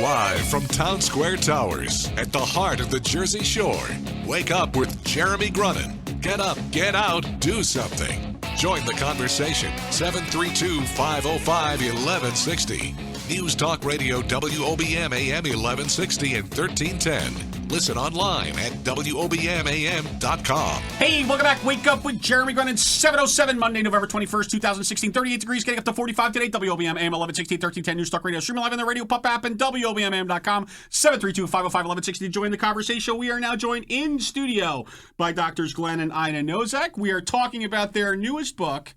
Live from Town Square Towers at the heart of the Jersey Shore. Wake up with Jeremy Grunin. Get up, get out, do something. Join the conversation. 732-505-1160. News Talk Radio WOBM AM 1160 and 1310. Listen online at WOBMAM.com. Hey, welcome back. Wake up with Jeremy Grunin. 7:07, Monday, November 21st, 2016. 38 degrees, getting up to 45 today. WOBM AM 1160, 1310. News Talk Radio. Streaming live on the Radio Pop app and WOBMAM.com. 732-505-1160 to join the conversation. We are now joined in studio by Doctors Glenn and Ina Nozek. We are talking about their newest book.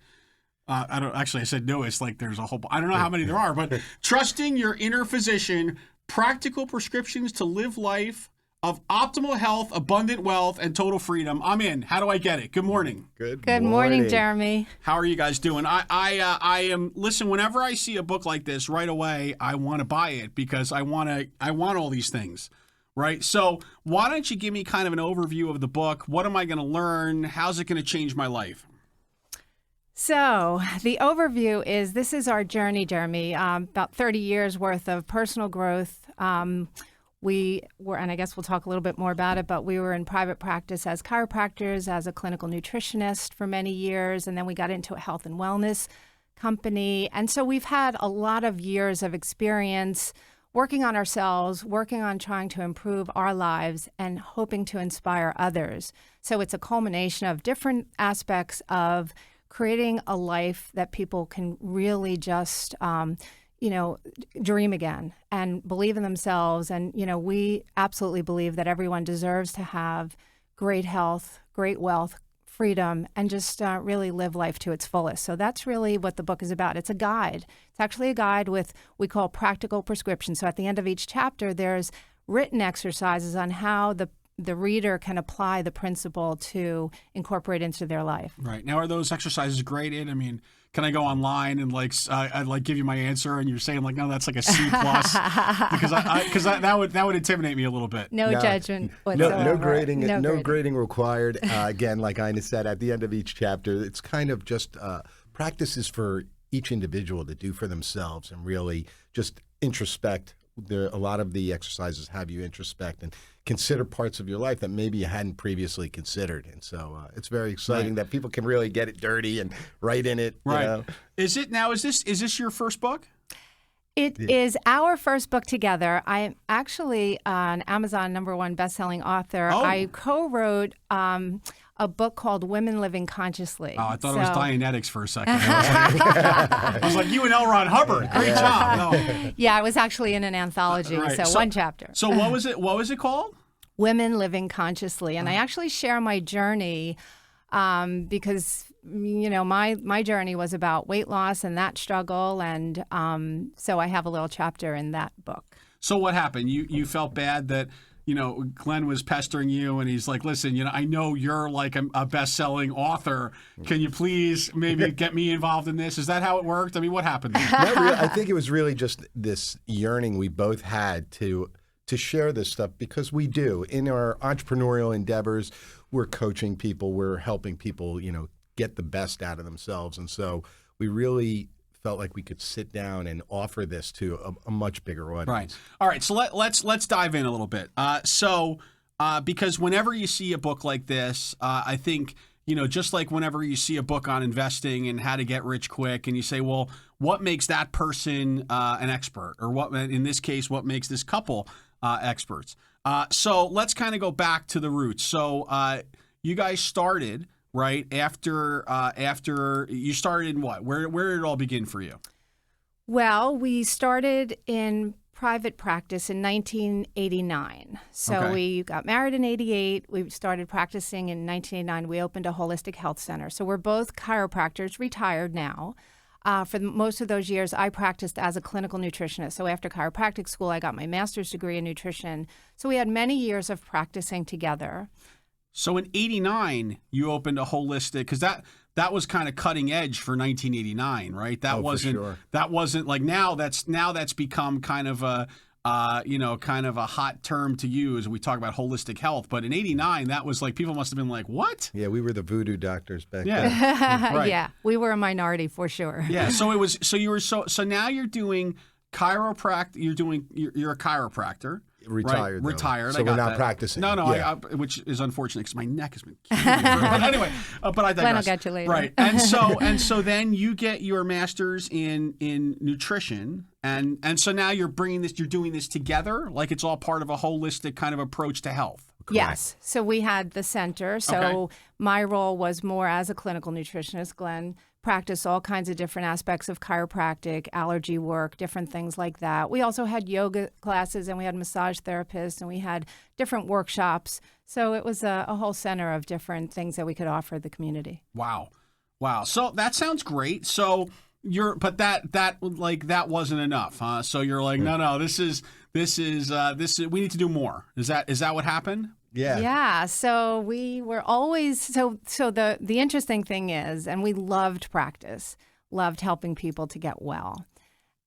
I said newest, like there's a whole, I don't know how many there are, but Trusting Your Inner Physician, Practical Prescriptions to Live Life of Optimal Health, Abundant Wealth, and Total Freedom. I'm in. How do I get it? Good morning. Good morning, Jeremy. How are you guys doing? I am, listen, whenever I see a book like this, right away, I want to buy it because I want all these things, right? So why don't you give me kind of an overview of the book? What am I going to learn? How's it going to change my life? So the overview is, this is our journey, Jeremy, about 30 years worth of personal growth. We were, and I guess we'll talk a little bit more about it, but we were in private practice as chiropractors, as a clinical nutritionist for many years, and then we got into a health and wellness company. And so we've had a lot of years of experience working on ourselves, working on trying to improve our lives and hoping to inspire others. So it's a culmination of different aspects of creating a life that people can really just, dream again and believe in themselves. And, we absolutely believe that everyone deserves to have great health, great wealth, freedom, and just really live life to its fullest. So that's really what the book is about. It's a guide. It's actually a guide with, we call practical prescriptions. So at the end of each chapter, there's written exercises on how the reader can apply the principle to incorporate into their life. Right. Now, are those exercises graded? I mean, can I go online and I'd give you my answer and you're saying no, that's like a C plus? because that would intimidate me a little bit. No judgment whatsoever. No grading. No grading required. Again, like Ina said, at the end of each chapter, it's kind of just practices for each individual to do for themselves and really just introspect. A lot of the exercises have you introspect and consider parts of your life that maybe you hadn't previously considered. And so it's very exciting that people can really get it dirty and write in it. Right. You know? Is this your first book? It is our first book together. I am actually an Amazon #1 best-selling author. Oh. I co-wrote a book called Women Living Consciously. Oh, I thought it was Dianetics for a second. I was like, you and L. Ron Hubbard. Great job. No. Yeah, I was actually in an anthology, Right. so one chapter. So what was it? What was it called? Women Living Consciously. And I actually share my journey because, my journey was about weight loss and that struggle. And so I have a little chapter in that book. So what happened? You felt bad that, Glenn was pestering you and he's like, listen, I know you're like a best-selling author. Can you please maybe get me involved in this? Is that how it worked? I mean, what happened? Not really. I think it was really just this yearning we both had to share this stuff because we do. In our entrepreneurial endeavors, we're coaching people, we're helping people, get the best out of themselves. And so we really felt like we could sit down and offer this to a much bigger audience. Right. All right. So let's dive in a little bit. Because whenever you see a book like this, I think, just like whenever you see a book on investing and how to get rich quick, and you say, well, what makes that person an expert, or what, in this case, what makes this couple experts? So let's kind of go back to the roots. So you guys started. Right after you started in what? Where did it all begin for you? Well, we started in private practice in 1989. So we got married in 88. We started practicing in 1989. We opened a holistic health center. So we're both chiropractors, retired now. For most of those years, I practiced as a clinical nutritionist. So after chiropractic school, I got my master's degree in nutrition. So we had many years of practicing together. So in 89, you opened a holistic, because that was kind of cutting edge for 1989, right? That wasn't like now that's become kind of a hot term to use. We talk about holistic health, but in 89, that was like, people must have been like, what? Yeah, we were the voodoo doctors back then. Right. Yeah, we were a minority for sure. Yeah. So now you're doing chiropractor. You're a chiropractor. Retired. Right? Though. Retired. So I got we're not that. practicing. No, Yeah. which is unfortunate because my neck has been killing me. But anyway, but I digress. Glenn will get you later. Right. And so then you get your master's in nutrition, and so now you're doing this together, like it's all part of a holistic kind of approach to health. Yes. So we had the center. So Okay. my role was more as a clinical nutritionist. Glenn practiced all kinds of different aspects of chiropractic, allergy work, different things like that. We also had yoga classes, and we had massage therapists, and we had different workshops. So it was a whole center of different things that we could offer the community. Wow. So that sounds great. So but that wasn't enough, huh? So you're like, no, this is we need to do more. Is that what happened? Yeah. Yeah. So we were always so the interesting thing is, and we loved practice, loved helping people to get well.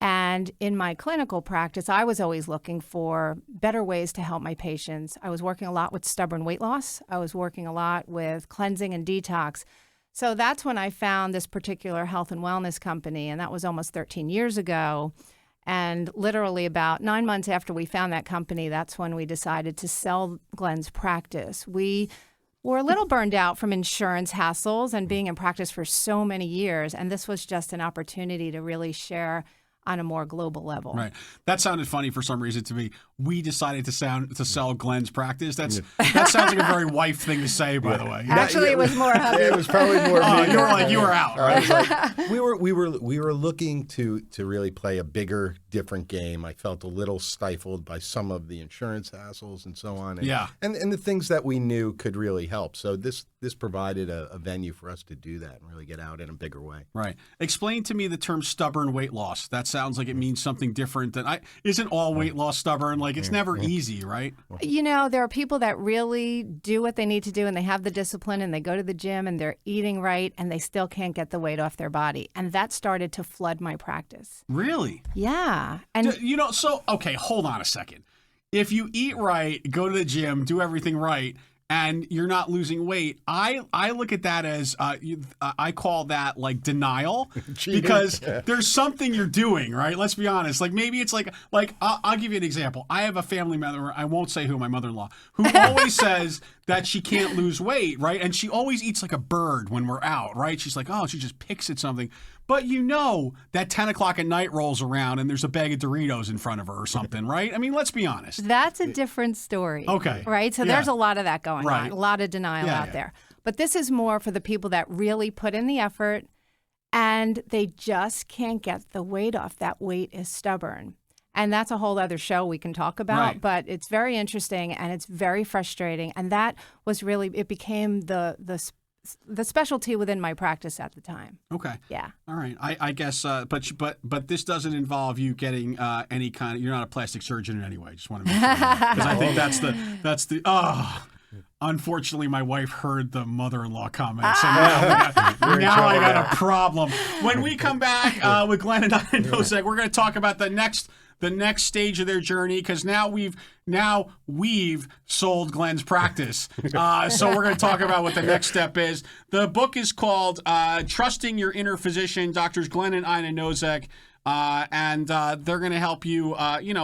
And in my clinical practice, I was always looking for better ways to help my patients. I was working a lot with stubborn weight loss. I was working a lot with cleansing and detox. So that's when I found this particular health and wellness company, and that was almost 13 years ago. And literally about 9 months after we found that company, that's when we decided to sell Glenn's practice. We were a little burned out from insurance hassles and being in practice for so many years, and this was just an opportunity to really share on a more global level. Right. That sounded funny for some reason to me. We decided to sell Glenn's practice. That sounds like a very wife thing to say, by the way. Actually, it was more hubby. It was probably more. You were like, you were out, right? We were looking to really play a bigger, different game. I felt a little stifled by some of the insurance hassles and so on. And the things that we knew could really help. So this provided a venue for us to do that and really get out in a bigger way. Right. Explain to me the term stubborn weight loss. That sounds like it means something different than isn't all weight loss stubborn? Like it's never easy, right? You know, there are people that really do what they need to do, and they have the discipline, and they go to the gym, and they're eating right, and they still can't get the weight off their body. And that started to flood my practice. Really? Yeah. And Okay, hold on a second. If you eat right, go to the gym, do everything right, and you're not losing weight, I look at that as I call that like denial because there's something you're doing, right? Let's be honest. Like maybe it's like I'll give you an example. I have a family member, I won't say who, my mother-in-law, who always says that she can't lose weight, right? And she always eats like a bird when we're out, right? She's like, oh, she just picks at something. But you know that 10 o'clock at night rolls around and there's a bag of Doritos in front of her or something, right? I mean, let's be honest. that's a different story. Okay. Right? So there's a lot of that going Right. on, a lot of denial out there. But this is more for the people that really put in the effort and they just can't get the weight off. That weight is stubborn. And that's a whole other show we can talk about, Right. but it's very interesting and it's very frustrating. And that was really, it became the specialty within my practice at the time. Okay. Yeah. All right. I guess, but this doesn't involve you getting any kind of. You're not a plastic surgeon in any way. Just want to make sure because I think that's the. Unfortunately, my wife heard the mother-in-law comment, so now I got a problem. When we come back with Glenn and I and Nozek, we're going to talk about the next stage of their journey because now we've sold Glenn's practice. So we're going to talk about what the next step is. The book is called Trusting Your Inner Physician, Doctors Glenn and Ina Nozek. And they're going to help you,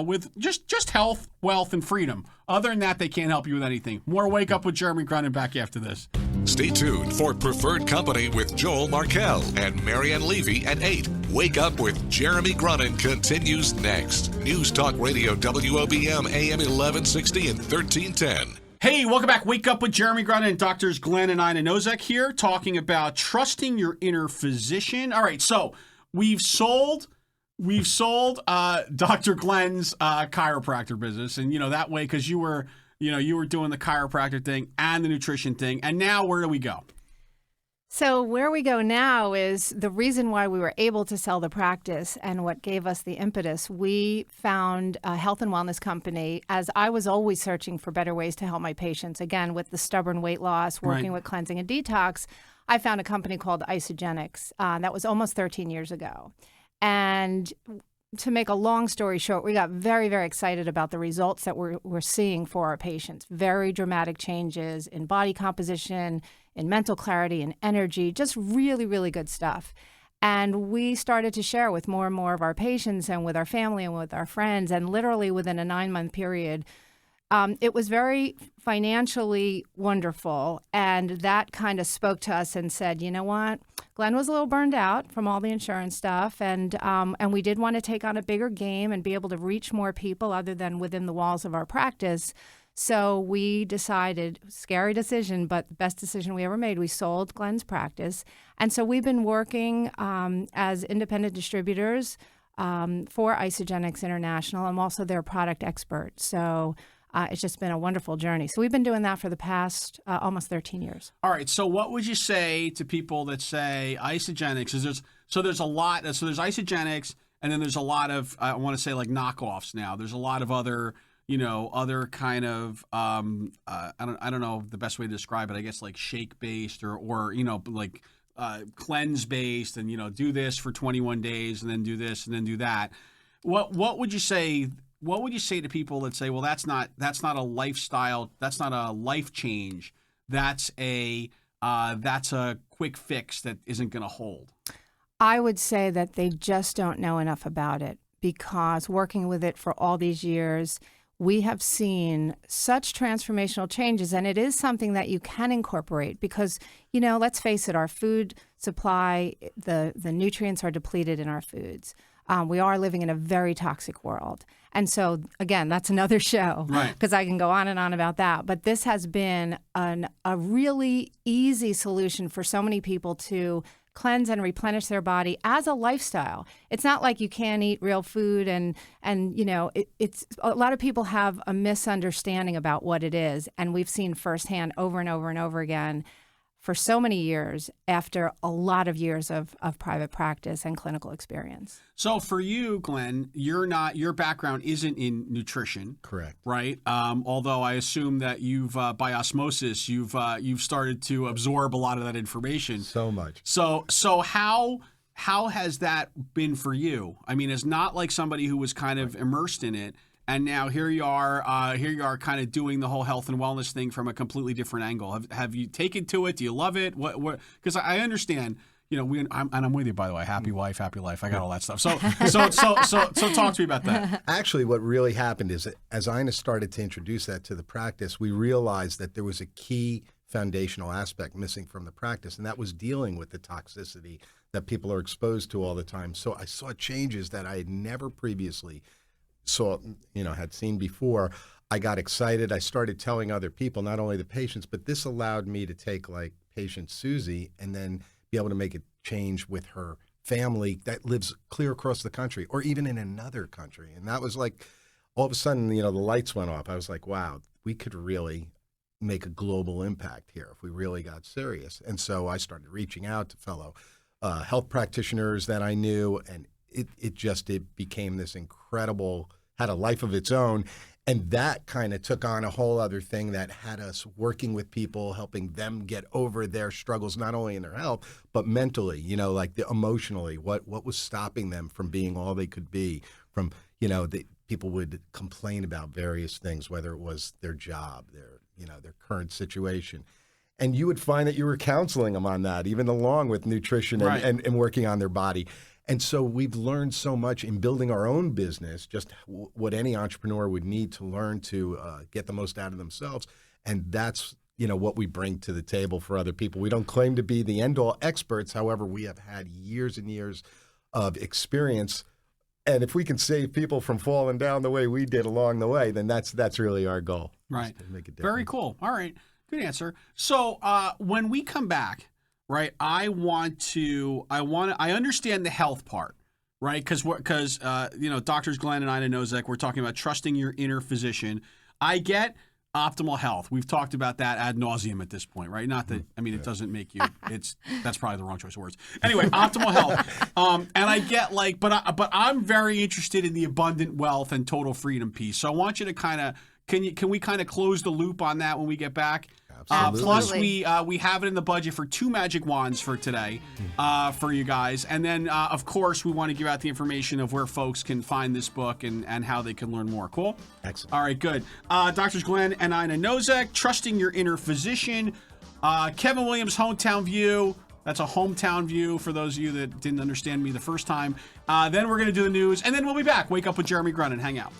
with just health, wealth, and freedom. Other than that, they can't help you with anything. More Wake Up with Jeremy Grunin back after this. Stay tuned for Preferred Company with Joel Markell and Marianne Levy at 8. Wake Up with Jeremy Grunin continues next. News Talk Radio WOBM AM 1160 and 1310. Hey, welcome back. Wake Up with Jeremy Grunin and Doctors Glenn and Ina Nozek here, talking about trusting your inner physician. All right, so we've sold Dr. Glenn's chiropractor business, and that way because you were doing the chiropractor thing and the nutrition thing, and now where do we go? So where we go now is the reason why we were able to sell the practice and what gave us the impetus. We found a health and wellness company as I was always searching for better ways to help my patients. Again, with the stubborn weight loss, working with cleansing and detox, I found a company called Isogenics. That was almost 13 years ago. And to make a long story short, we got very, very excited about the results that we're seeing for our patients. Very dramatic changes in body composition, in mental clarity and energy, just really, really good stuff. And we started to share with more and more of our patients and with our family and with our friends. And literally within a 9-month period, it was very financially wonderful. And that kind of spoke to us and said, you know what? Glenn was a little burned out from all the insurance stuff. And we did want to take on a bigger game and be able to reach more people other than within the walls of our practice. So we decided, scary decision, but the best decision we ever made, we sold Glenn's practice. And so we've been working as independent distributors for Isagenix International. I'm also their product expert. So it's just been a wonderful journey. So we've been doing that for the past almost 13 years. All right. So what would you say to people that say Isagenix? There's a lot. So there's Isagenix, and then there's a lot of, I want to say like knockoffs now. There's a lot of other other kind of, I don't know the best way to describe it. I guess like shake based or like cleanse based, and do this for 21 days and then do this and then do that. What would you say? What would you say to people that say, well, that's not a lifestyle, that's not a life change, that's a quick fix that isn't going to hold? I would say that they just don't know enough about it, because working with it for all these years, we have seen such transformational changes, and it is something that you can incorporate because, let's face it, our food supply, the nutrients are depleted in our foods. We are living in a very toxic world. And so, again, that's another show, right? Because I can go on and on about that. But this has been a really easy solution for so many people to cleanse and replenish their body as a lifestyle. It's not like you can't eat real food, and it's a lot of people have a misunderstanding about what it is, and we've seen firsthand over and over and over again for so many years after a lot of years of private practice and clinical experience. So for you, Glenn, your background isn't in nutrition, Correct? Right. Although I assume that you've by osmosis you've started to absorb a lot of that information. So much. So how has that been for you? I mean, it's not like somebody who was kind of immersed in it, and now here you are kind of doing the whole health and wellness thing from a completely different angle. Have you taken to it? Do you love it? What? Because I understand, I'm with you, by the way. Happy wife, happy life. I got all that stuff. So talk to me about that. Actually, what really happened is that as Ina started to introduce that to the practice, we realized that there was a key foundational aspect missing from the practice, and that was dealing with the toxicity that people are exposed to all the time. So I saw changes that I had never previously had seen before. I got excited. I started telling other people, not only the patients, but this allowed me to take like patient Susie and then be able to make a change with her family that lives clear across the country or even in another country. And that was like, all of a sudden, the lights went off. I was like, wow, we could really make a global impact here if we really got serious. And so I started reaching out to fellow health practitioners that I knew, and it became this incredible, had a life of its own. And that kind of took on a whole other thing that had us working with people, helping them get over their struggles, not only in their health, but mentally, emotionally, what was stopping them from being all they could be, from, people would complain about various things, whether it was their job, their current situation. And you would find that you were counseling them on that, even along with nutrition right. and working on their body. And so we've learned so much in building our own business, just what any entrepreneur would need to learn to get the most out of themselves. And that's, what we bring to the table for other people. We don't claim to be the end-all experts. However, we have had years and years of experience. And if we can save people from falling down the way we did along the way, then that's really our goal. Right. To make a difference. Very cool. All right. Good answer. So when we come back, right, I understand the health part, right? Because Doctors Glenn and Ina Nozek, we're talking about trusting your inner physician. I get optimal health. We've talked about that ad nauseum at this point, right? Not that, it doesn't make you, that's probably the wrong choice of words. Anyway, optimal health. And I get but I'm very interested in the abundant wealth and total freedom piece. So I want you to can we kind of close the loop on that when we get back? Absolutely. Plus, we have it in the budget for 2 magic wands for today for you guys. And then, of course, we want to give out the information of where folks can find this book and how they can learn more. Cool? Excellent. All right, good. Doctors Glenn and Ina Nozek, Trusting Your Inner Physician. Kevin Williams, Hometown View. That's a hometown view for those of you that didn't understand me the first time. Then we're going to do the news, and then we'll be back. Wake up with Jeremy Grunin. Hang out.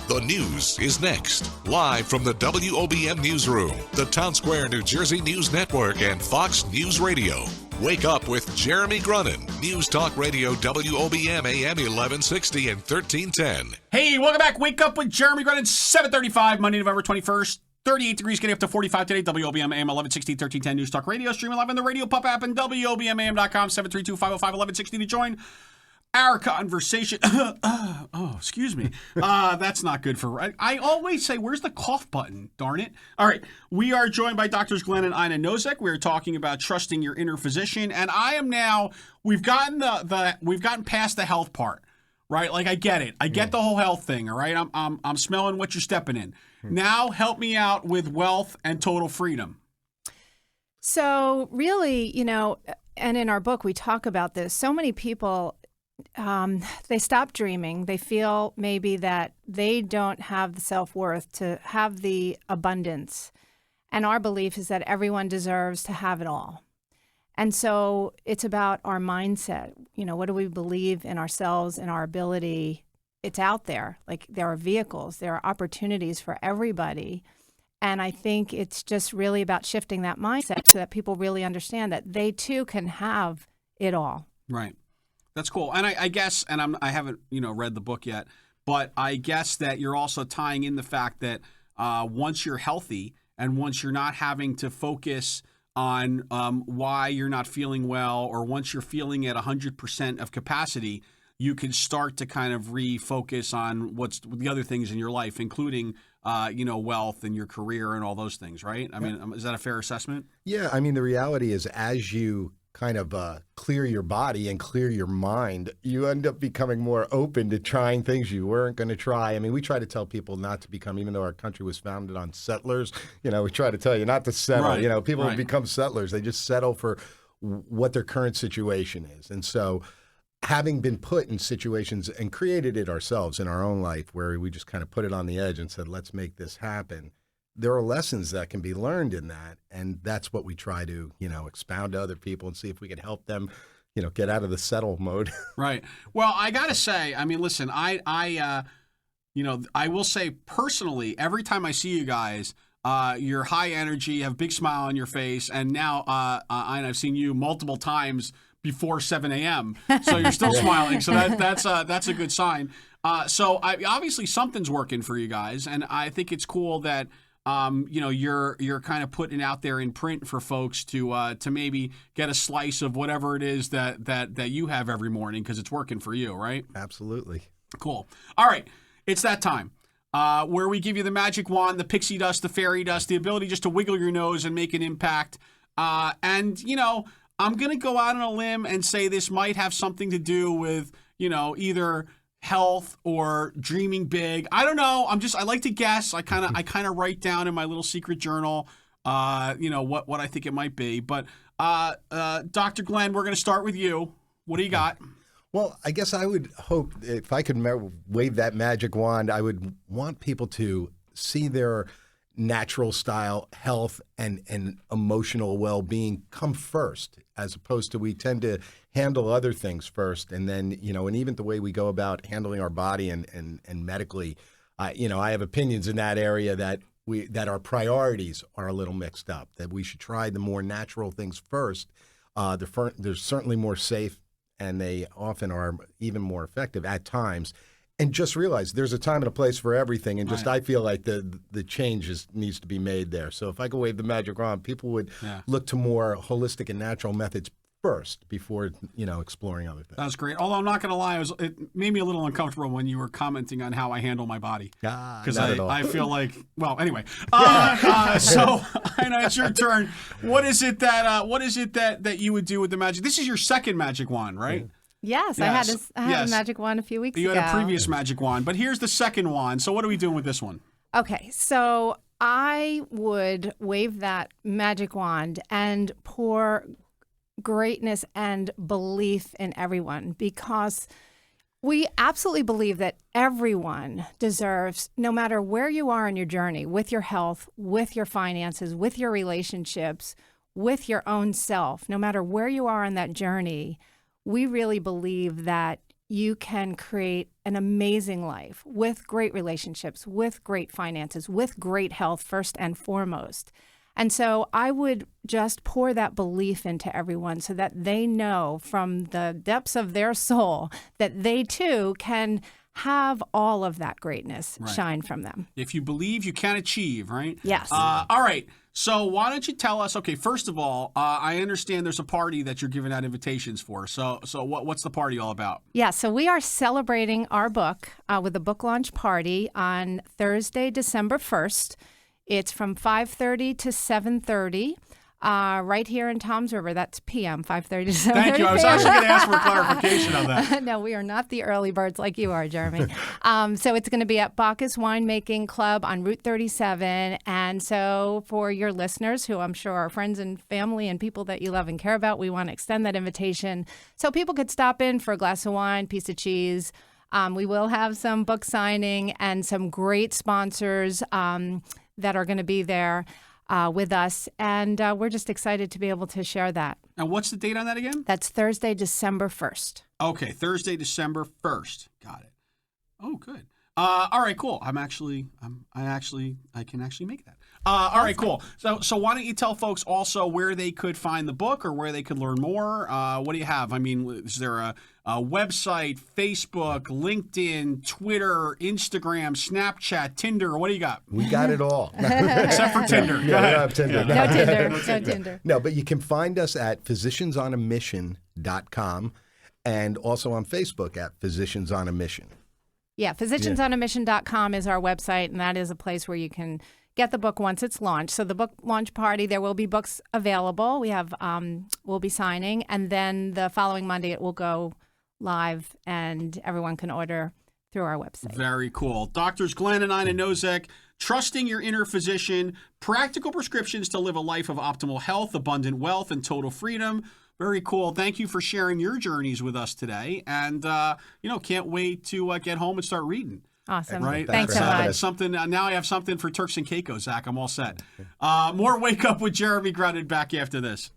The news is next. Live from the WOBM Newsroom, the Town Square, New Jersey News Network, and Fox News Radio. Wake up with Jeremy Grunin. News Talk Radio WOBM AM 1160 and 1310. Hey, welcome back. Wake up with Jeremy Grunin, 7:35, Monday, November 21st. 38 degrees, getting up to 45 today. WOBM AM 1160, 1310 News Talk Radio. Stream live on the Radio Pup app and WOBMAM.com, 732-505-1160 to join our conversation. Excuse me. That's not good for... I always say, where's the cough button? Darn it. All right. We are joined by Drs. Glenn and Ina Nozek. We are talking about trusting your inner physician. And I am now... We've gotten we've gotten past the health part, right? Like, I get it. I get the whole health thing, all right? I'm smelling what you're stepping in. Now, help me out with wealth and total freedom. So really, and in our book, we talk about this. So many people... they stop dreaming. They feel maybe that they don't have the self-worth to have the abundance. And our belief is that everyone deserves to have it all. And so it's about our mindset. What do we believe in ourselves and our ability? It's out there. Like, there are vehicles, there are opportunities for everybody. And I think it's just really about shifting that mindset so that people really understand that they too can have it all. Right. That's cool. And I guess, and I haven't, read the book yet, but I guess that you're also tying in the fact that once you're healthy and once you're not having to focus on why you're not feeling well, or once you're feeling at 100% of capacity, you can start to kind of refocus on what's the other things in your life, including, wealth and your career and all those things, right? I mean, is that a fair assessment? Yeah. I mean, the reality is, as you kind of clear your body and clear your mind, you end up becoming more open to trying things you weren't going to try. I mean, we try to tell people not to become, even though our country was founded on settlers, we try to tell you not to settle. Right. People Right. become settlers. They just settle for what their current situation is. And so having been put in situations and created it ourselves in our own life where we just kind of put it on the edge and said, let's make this happen. There are lessons that can be learned in that, and that's what we try to, expound to other people and see if we can help them, get out of the settle mode. Right. Well, I gotta say, I mean, listen, I will say personally, every time I see you guys, you're high energy, have a big smile on your face, and now, I've seen you multiple times before 7 a.m. So you're still smiling. So that's a good sign. So obviously something's working for you guys, and I think it's cool that. You're kind of putting it out there in print for folks to maybe get a slice of whatever it is that you have every morning, because it's working for you, right? Absolutely. Cool. All right, it's that time where we give you the magic wand, the pixie dust, the fairy dust, the ability just to wiggle your nose and make an impact. I'm gonna go out on a limb and say this might have something to do with either health or dreaming big. I don't know. I like to guess. I kind of write down in my little secret journal, what I think it might be. But Dr. Glenn, we're going to start with you. What do you got? Well, I guess I would hope if I could wave that magic wand, I would want people to see their natural style health and emotional well-being come first, as opposed to we tend to handle other things first. And then, and even the way we go about handling our body and medically, I have opinions in that area that our priorities are a little mixed up, that we should try the more natural things first. They're certainly more safe, and they often are even more effective at times. And just realize there's a time and a place for everything. And just I feel like the change needs to be made there. So if I could wave the magic wand, people would look to more holistic and natural methods first before, exploring other things. That's great. Although I'm not going to lie, it made me a little uncomfortable when you were commenting on how I handle my body. Because I feel like, well, anyway. So I know it's your turn. What is it that you would do with the magic? This is your second magic wand, right? Yes, I had a magic wand a few weeks ago. You had a previous magic wand, but here's the second wand. So what are we doing with this one? Okay, so I would wave that magic wand and pour greatness and belief in everyone, because We absolutely believe that everyone deserves, no matter where you are in your journey, with your health, with your finances, with your relationships, with your own self, no matter where you are on that journey, we really believe that you can create an amazing life with great relationships, with great finances, with great health first and foremost. And so I would just pour that belief into everyone so that they know from the depths of their soul that they too can have all of that greatness shine from them. If you believe, you can achieve, right? Yes. All right. So why don't you tell us, okay, first of all, I understand there's a party that you're giving out invitations for. So what's the party all about? Yeah, so we are celebrating our book with a book launch party on Thursday, December 1st. It's from 5:30 to 7:30, right here in Toms River. That's p.m., 5:30 to 7:30. Thank you. I was actually going to ask for a clarification on that. No, we are not the early birds like you are, Jeremy. So it's going to be at Bacchus Winemaking Club on Route 37. And so for your listeners, who I'm sure are friends and family and people that you love and care about, we want to extend that invitation so people could stop in for a glass of wine, piece of cheese. We will have some book signing and some great sponsors that are going to be there with us. And we're just excited to be able to share that. And what's the date on that again? That's Thursday, December 1st. Okay, Thursday, December 1st. Got it. Oh, good. All right, cool. I can actually make that. All right, cool. So why don't you tell folks also where they could find the book or where they could learn more? What do you have? I mean, is there a website, Facebook, LinkedIn, Twitter, Instagram, Snapchat, Tinder? What do you got? We got it all. Except for Tinder. Yeah, we don't have Tinder. No Tinder. No Tinder. No, but you can find us at physiciansonamission.com and also on Facebook at Physicians on a Mission. Yeah, physiciansonamission.com is our website, and that is a place where you can get the book once it's launched. So the book launch party, there will be books available. We have, we'll be signing, and then the following Monday it will go live, and everyone can order through our website. Very cool. Doctors Glenn and Ina Nozek, trusting your inner physician, practical prescriptions to live a life of optimal health, abundant wealth, and total freedom. Very cool. Thank you for sharing your journeys with us today. And, can't wait to get home and start reading. Awesome. Right? Thanks so much. Something, now I have something for Turks and Caicos, Zach. I'm all set. More Wake Up with Jeremy Grunin back after this.